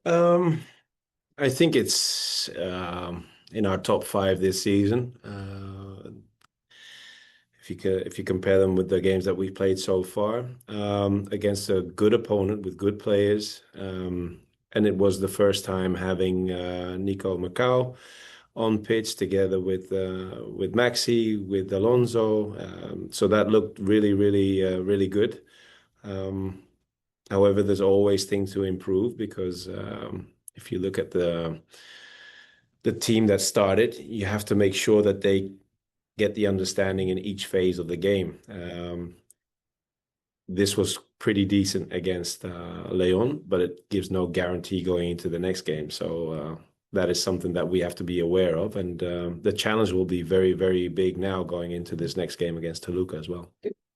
Um, I think it's in our top five this season. If you compare them with the games that we've played so far, against a good opponent with good players, and it was the first time having Nico Macau on pitch together with Maxi, with Alonso. So that looked really good. Um, However, there's always things to improve because if you look at the team that started, you have to make sure that they get the understanding in each phase of the game. This was pretty decent against Leon, but it gives no guarantee going into the next game. So that is something that we have to be aware of, and the challenge will be very big now going into this next game against Toluca as well.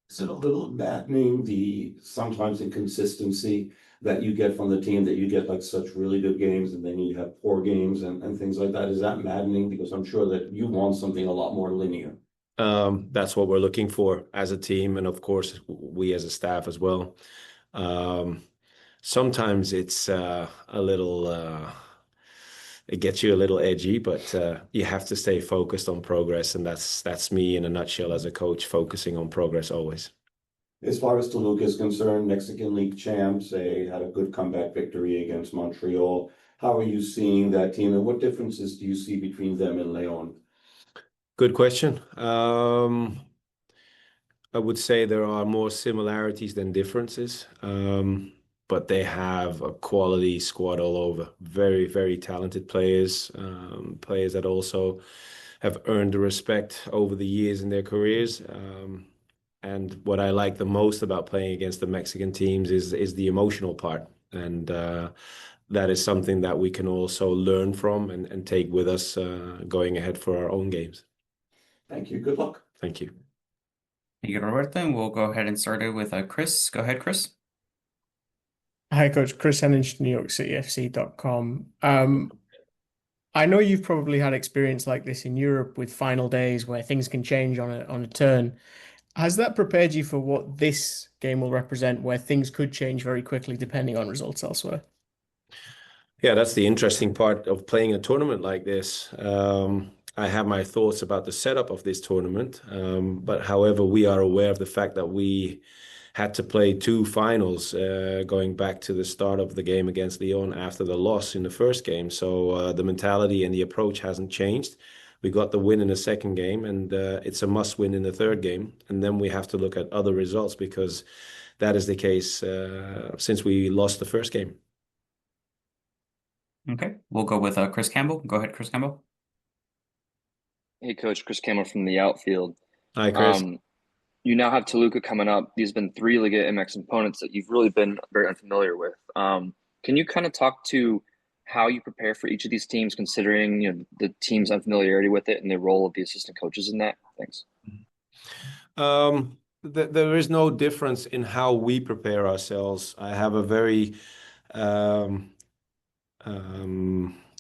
Is it a little maddening, the sometimes inconsistency that you get from the team, that you get like such really good games and then you have poor games and things like that? Is that maddening? Because I'm sure that you want something a lot more linear. That's what we're looking for as a team, and of course, we as a staff as well. Um, Sometimes it's a little, it gets you a little edgy, but you have to stay focused on progress, and that's me in a nutshell as a coach, focusing on progress always. As far as Toluca is concerned, Mexican League champs, they had a good comeback victory against Montreal. How are you seeing that team, and what differences do you see between them and Leon? Good question. I would say there are more similarities than differences, but they have a quality squad all over. Very talented players, players that also have earned the respect over the years in their careers. And what I like the most about playing against the Mexican teams is the emotional part, and that is something that we can also learn from and take with us going ahead for our own games. Thank you. Good luck. Thank you. Thank you, Roberto. And we'll go ahead and start it with Chris. Go ahead, Chris. Hi, Coach. Chris Hennings, NewYorkCityFC.com. I know you've probably had experience like this in Europe with final days where things can change on a turn. Has that prepared you for what this game will represent, where things could change very quickly depending on results elsewhere? Yeah, that's the interesting part of playing a tournament like this. I have my thoughts about the setup of this tournament, but however, we are aware of the fact that we had to play two finals going back to the start of the game against Lyon after the loss in the first game. So the mentality and the approach hasn't changed. We got the win in the second game, and it's a must win in the third game. And then we have to look at other results because that is the case since we lost the first game. Okay, we'll go with Chris Campbell. Go ahead, Chris Campbell. Hey, Coach, Chris Campbell from the outfield. Hi, Chris. Um, you now have Toluca coming up. These have been three Liga MX opponents that you've really been very unfamiliar with. Can you kind of talk to how you prepare for each of these teams, considering the team's unfamiliarity with it and the role of the assistant coaches in that? Thanks. There is no difference in how we prepare ourselves. I have a very um,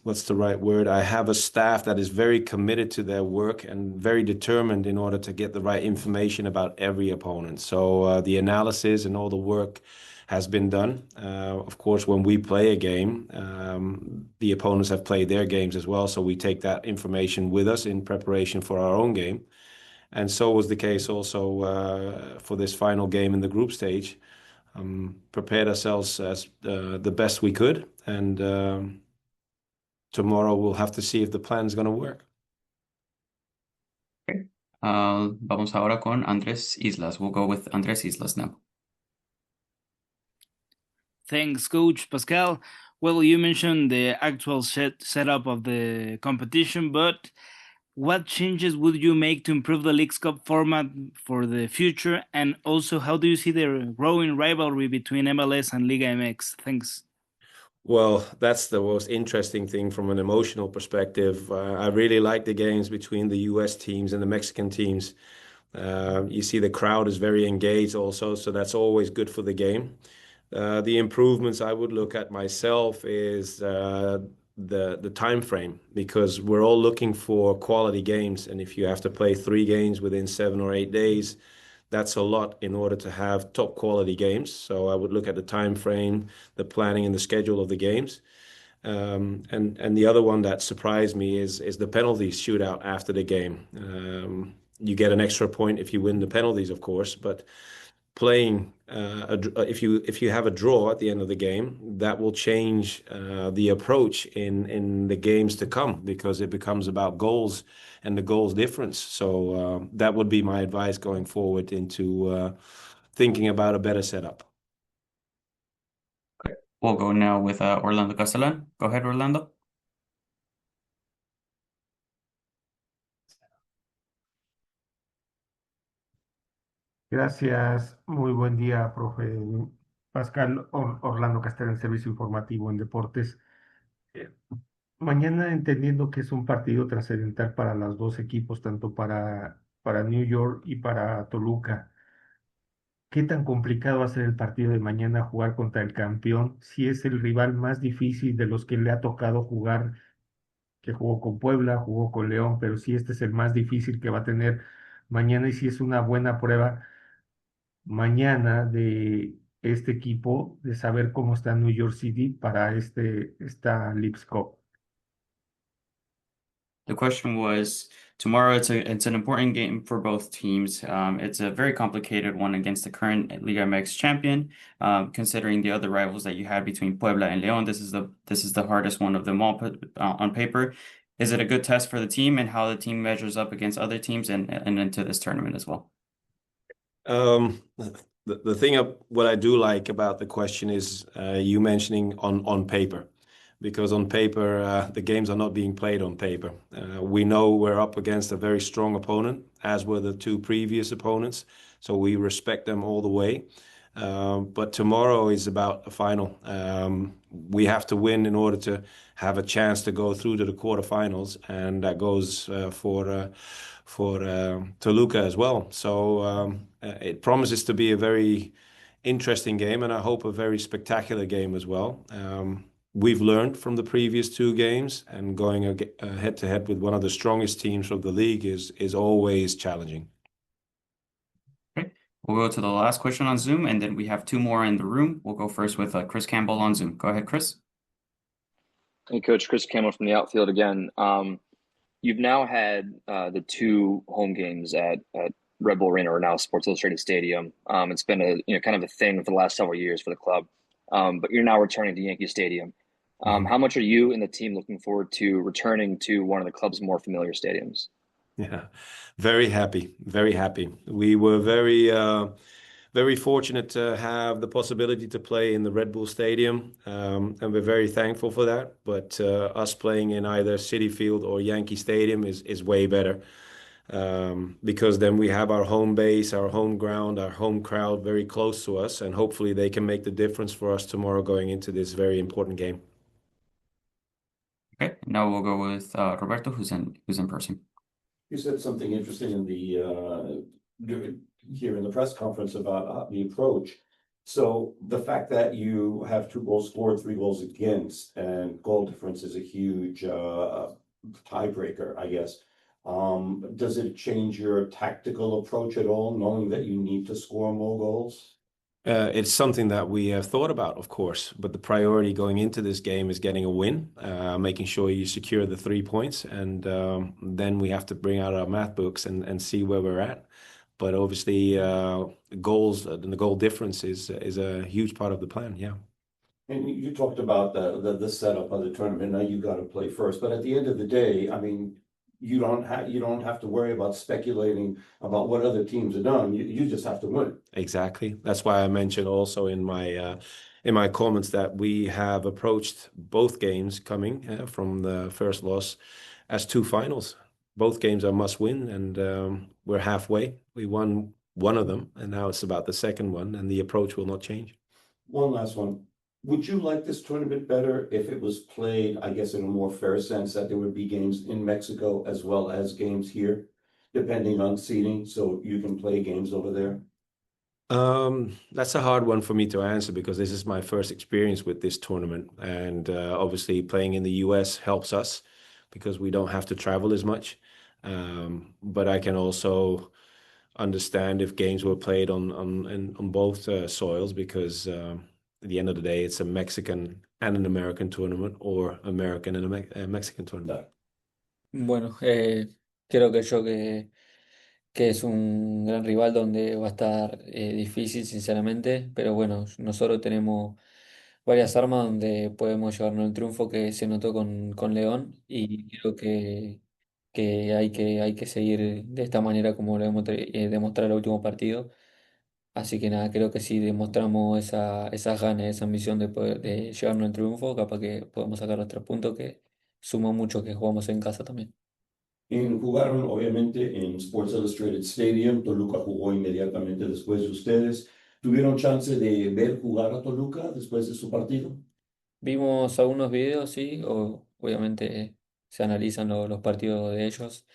what's the right word? I have a staff that is very committed to their work and very determined in order to get the right information about every opponent. So the analysis and all the work has been done. Of course, when we play a game, the opponents have played their games as well. So we take that information with us in preparation for our own game. And so was the case also for this final game in the group stage. Prepared ourselves as the best we could, and tomorrow we'll have to see if the plan is going to work. Okay. Vamos ahora con Andrés Islas. We'll go with Andrés Islas now. Thanks, Coach Pascal. Well, you mentioned the actual setup of the competition, but what changes would you make to improve the Leagues Cup format for the future? And also, how do you see the growing rivalry between MLS and Liga MX? Thanks. Well, that's the most interesting thing from an emotional perspective. I really like the games between the US teams and the Mexican teams. You see the crowd is very engaged also, so that's always good for the game. The improvements I would look at myself is the time frame, because we're all looking for quality games, and if you have to play three games within 7 or 8 days, That's a lot in order to have top quality games. So I would look at the time frame, the planning, and the schedule of the games. And the other one that surprised me is the penalties shootout after the game. You get an extra point if you win the penalties, of course, but playing if you have a draw at the end of the game, that will change the approach in the games to come because it becomes about goals and the goals difference. So that would be my advice going forward into thinking about a better setup. Okay. We'll go now with Orlando Castellan. Go ahead, Orlando. Gracias, muy buen día, profe Pascal. Orlando Castel, en Servicio Informativo en Deportes. Eh, Mañana, entendiendo que es un partido trascendental para los dos equipos, tanto para New York y para Toluca, ¿qué tan complicado va a ser el partido de mañana jugar contra el campeón? Si es el rival más difícil de los que le ha tocado jugar, que jugó con Puebla, jugó con León, pero si este es el más difícil que va a tener mañana y si es una buena prueba mañana de este equipo de saber cómo está New York City para esta Leagues Cup. The question was tomorrow. It's an important game for both teams. It's a very complicated one against the current Liga MX champion. Considering the other rivals that you had between Puebla and León, this is the hardest one of them all put on paper. Is it a good test for the team and how the team measures up against other teams and into this tournament as well? The thing of what I do like about the question is you mentioning on paper, because on paper the games are not being played on paper. We know we're up against a very strong opponent, as were the two previous opponents, so we respect them all the way. But tomorrow is about a final. We have to win in order to have a chance to go through to the quarterfinals, and that goes for Toluca as well. So it promises to be a very interesting game, and I hope a very spectacular game as well. We've learned from the previous two games, and going head to head with one of the strongest teams of the league is always challenging. Okay, we'll go to the last question on Zoom, and then we have two more in the room. We'll go first with Chris Campbell on Zoom. Go ahead, Chris. Hey, Coach, Chris Campbell from the outfield again. You've now had the two home games at Red Bull Arena, or now Sports Illustrated Stadium. It's been a kind of a thing for the last several years for the club. But you're now returning to Yankee Stadium. How much are you and the team looking forward to returning to one of the club's more familiar stadiums? Yeah, very happy, very happy. We were very fortunate to have the possibility to play in the Red Bull Stadium, and we're very thankful for that. But us playing in either Citi Field or Yankee Stadium is way better, because then we have our home base, our home ground, our home crowd very close to us, and hopefully they can make the difference for us tomorrow going into this very important game. Okay, now we'll go with Roberto, who's in person. You said something interesting in here in the press conference about the approach. So the fact that you have 2 goals scored, 3 goals against, and goal difference is a huge tiebreaker, I guess. Does it change your tactical approach at all, knowing that you need to score more goals? It's something that we have thought about, of course, but the priority going into this game is getting a win, making sure you secure the 3 points, and then we have to bring out our math books and see where we're at. But obviously, goals and the goal difference is a huge part of the plan. Yeah. And you talked about the setup of the tournament. Now you got to play first, but at the end of the day, I mean, you don't have to worry about speculating about what other teams have done. You just have to win. Exactly. That's why I mentioned also in my comments that we have approached both games coming from the first loss as 2 finals. Both games are must win, and we're halfway. We won one of them, and now it's about the second one, and the approach will not change. One last one. Would you like this tournament better if it was played, I guess, in a more fair sense, that there would be games in Mexico as well as games here, depending on seeding, so you can play games over there? That's a hard one for me to answer because this is my first experience with this tournament, and obviously playing in the US helps us because we don't have to travel as much. But I can also understand if games were played on both soils because at the end of the day, it's a Mexican and an American tournament or American and a Mexican tournament. Bueno, creo que que es un gran rival donde va a estar difícil, sinceramente, pero bueno, nosotros tenemos varias armas donde podemos llevarnos el triunfo que se notó con León y creo que hay que seguir de esta manera como lo hemos demostrado el último partido. Así que nada, creo que si demostramos esas ganas, esa ambición de llevarnos el triunfo, capaz que podemos sacar los 3 puntos que suma mucho que jugamos en casa también. Jugaron obviamente en Sports Illustrated Stadium, Toluca jugó inmediatamente después de ustedes. ¿Tuvieron chance de ver jugar a Toluca después de su partido? Vimos algunos videos, sí, obviamente se analizan los partidos de ellos,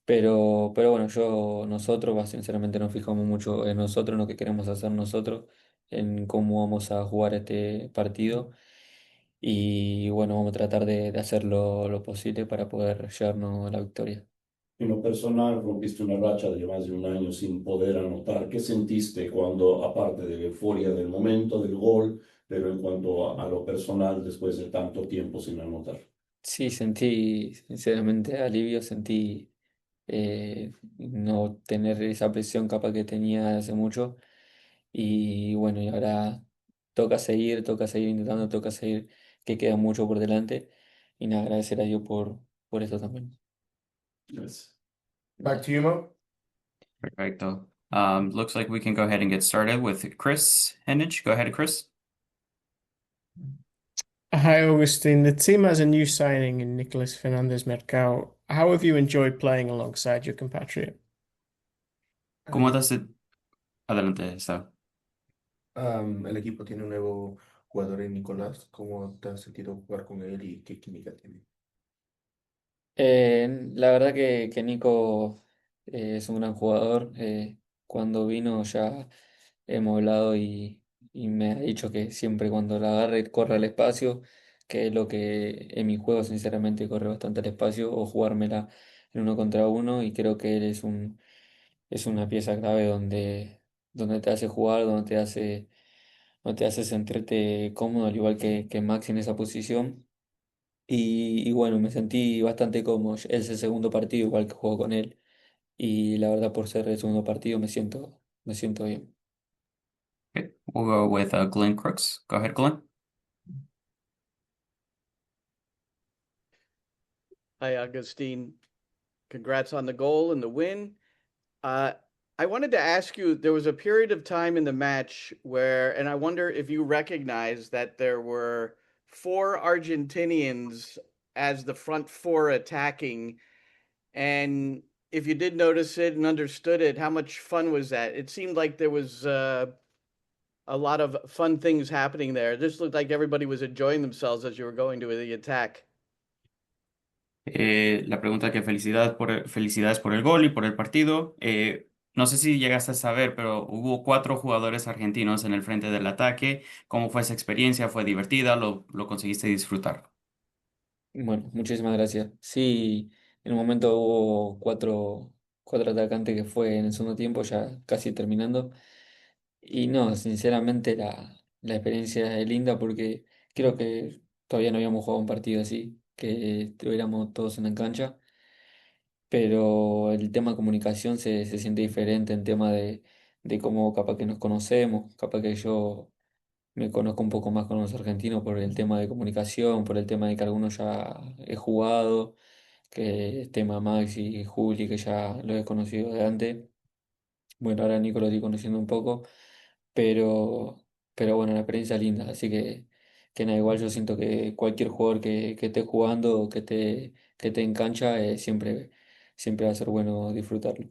pero bueno, nosotros sinceramente nos fijamos mucho en nosotros, en lo que queremos hacer nosotros, en cómo vamos a jugar este partido y bueno, vamos a tratar de hacer lo posible para poder llevarnos la victoria. En lo personal, rompiste una racha de más de un año sin poder anotar. ¿Qué sentiste cuando, aparte de la euforia del momento, del gol, pero en cuanto a lo personal, después de tanto tiempo sin anotar? Sí, sentí sinceramente alivio, sentí no tener esa presión capaz que tenía hace mucho. Y bueno, y ahora toca seguir intentando, toca seguir, que queda mucho por delante. Y nada, agradecer a Dios por eso también. Yes. Back to you, Mo. Perfecto. Looks like we can go ahead and get started with Chris Hennig. Go ahead, Chris. Hi, Augustin. The team has a new signing in Nicolas Fernandez Mercado. How have you enjoyed playing alongside your compatriot? ¿Cómo te has... Adelante, está. El equipo tiene un nuevo jugador en Nicolás. ¿Cómo te has sentido jugar con él y qué química tiene? La verdad que Nico es un gran jugador. Cuando vino ya hemos hablado y me ha dicho que siempre cuando la agarre corre al espacio, que es lo que en mi juego sinceramente corre bastante al espacio o jugármela en uno contra uno y creo que él es una pieza clave donde te hace jugar, donde te hace sentirte cómodo, al igual que Max en esa posición. Y bueno, me sentí bastante cómodo. Es el segundo partido igual que juego con él. Y la verdad, por ser el segundo partido, me siento bien. Okay. We'll go with Glenn Crooks. Go ahead, Glenn. Hi, Agustin. Congrats on the goal and the win. Uh, I wanted to ask you, there was a period of time in the match where, and I wonder if you recognize that there were 4 Argentinians as the front four attacking. And if you did notice it and understood it, how much fun was that? It seemed like there was a lot of fun things happening there. This looked like everybody was enjoying themselves as you were going to the attack. La pregunta que felicidades por el gol y por el partido. No sé si llegaste a saber, pero hubo 4 jugadores argentinos en el frente del ataque. ¿Cómo fue esa experiencia? ¿Fue divertida? ¿Lo conseguiste disfrutar? Bueno, muchísimas gracias. Sí, en un momento hubo cuatro atacantes que fue en el segundo tiempo, ya casi terminando. Y no, sinceramente la experiencia es linda porque creo que todavía no habíamos jugado un partido así, que estuviéramos todos en la cancha, pero el tema de comunicación se siente diferente en tema de cómo capaz que nos conocemos, capaz que yo me conozco un poco más con los argentinos por el tema de comunicación, por el tema de que algunos ya he jugado, que es tema Max y Juli, que ya los he conocido de antes. Bueno, ahora Nico lo estoy conociendo un poco, pero, pero bueno, la experiencia es linda, así que nada, igual yo siento que cualquier jugador que esté jugando o que esté en cancha, siempre va a ser bueno disfrutarlo.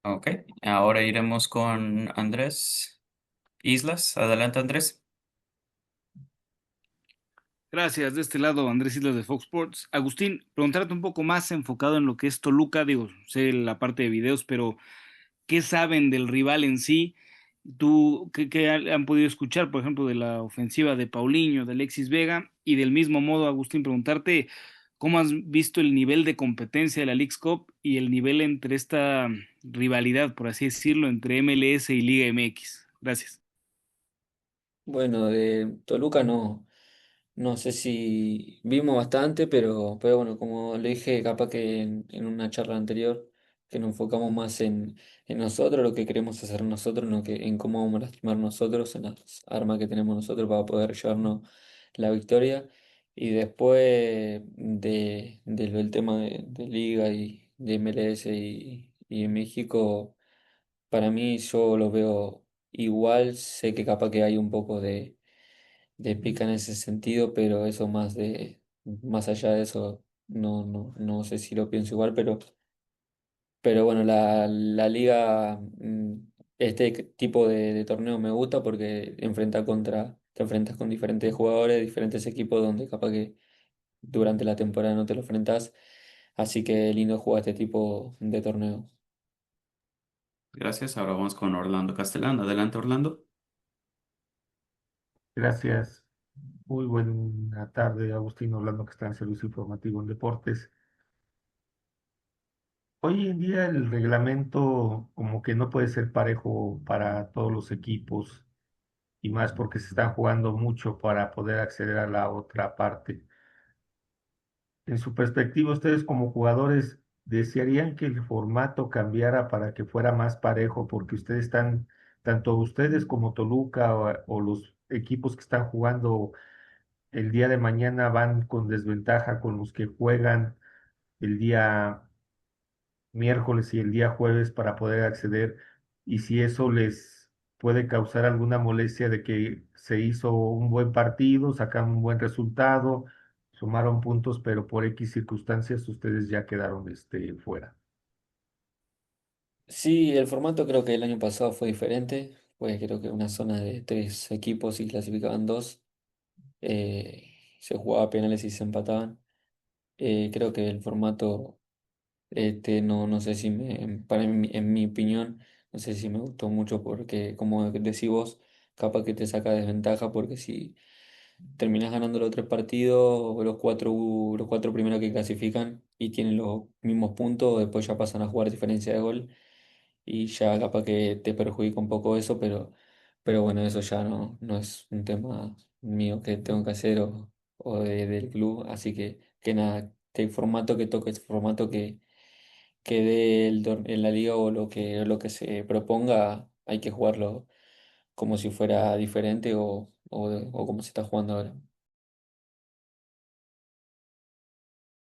Ok, ahora iremos con Andrés Islas. Adelante, Andrés. Gracias, de este lado Andrés Islas de Fox Sports. Agustín, preguntarte un poco más enfocado en lo que es Toluca, digo, sé la parte de videos, pero ¿qué saben del rival en sí? ¿Tú qué han podido escuchar, por ejemplo, de la ofensiva de Paulinho, de Alexis Vega? Y del mismo modo, Agustín, preguntarte cómo has visto el nivel de competencia de la Leagues Cup y el nivel entre esta rivalidad, por así decirlo, entre MLS y Liga MX? Gracias. Bueno, de Toluca no. No sé si vimos bastante, pero bueno, como le dije, capaz que en una charla anterior, que nos enfocamos más en nosotros, lo que queremos hacer nosotros, no que, en cómo vamos a lastimar nosotros, en las armas que tenemos nosotros para poder llevarnos la victoria. Y después del tema de Liga y de MLS y en México, para mí yo lo veo igual, sé que capaz que hay un poco de pica en ese sentido, pero eso más allá de eso, no sé si lo pienso igual, pero bueno, la liga, este tipo de torneo me gusta porque te enfrentas con diferentes jugadores, diferentes equipos donde capaz que durante la temporada no te lo enfrentas, así que lindo jugar este tipo de torneo. Gracias. Ahora vamos con Orlando Castellano. Adelante, Orlando. Gracias. Muy buena tarde, Agustín, Orlando, que está en Servicio Informativo en Deportes. Hoy en día el reglamento como que no puede ser parejo para todos los equipos y más porque se están jugando mucho para poder acceder a la otra parte. En su perspectiva, ustedes como jugadores, ¿desearían que el formato cambiara para que fuera más parejo? Porque ustedes están, tanto ustedes como Toluca o los equipos que están jugando el día de mañana van con desventaja con los que juegan el día miércoles y el día jueves para poder acceder, y si eso les puede causar alguna molestia de que se hizo un buen partido, sacaron un buen resultado, sumaron puntos, pero por X circunstancias ustedes ya quedaron fuera. Sí, el formato creo que el año pasado fue diferente, fue creo que una zona de tres equipos y clasificaban dos, eh, se jugaba penales y se empataban. Creo que el formato, no sé si en mi opinión, no sé si me gustó mucho porque, como decís vos, capaz que te saca desventaja porque si terminás ganando los tres partidos, los cuatro primeros que clasifican y tienen los mismos puntos, después ya pasan a jugar diferencia de gol y ya capaz que te perjudica un poco eso, pero bueno, eso ya no es un tema mío que tengo que hacer o del club, así que nada, el formato que toque, el formato que dé en la liga o lo que se proponga, hay que jugarlo como si fuera diferente o como se está jugando ahora.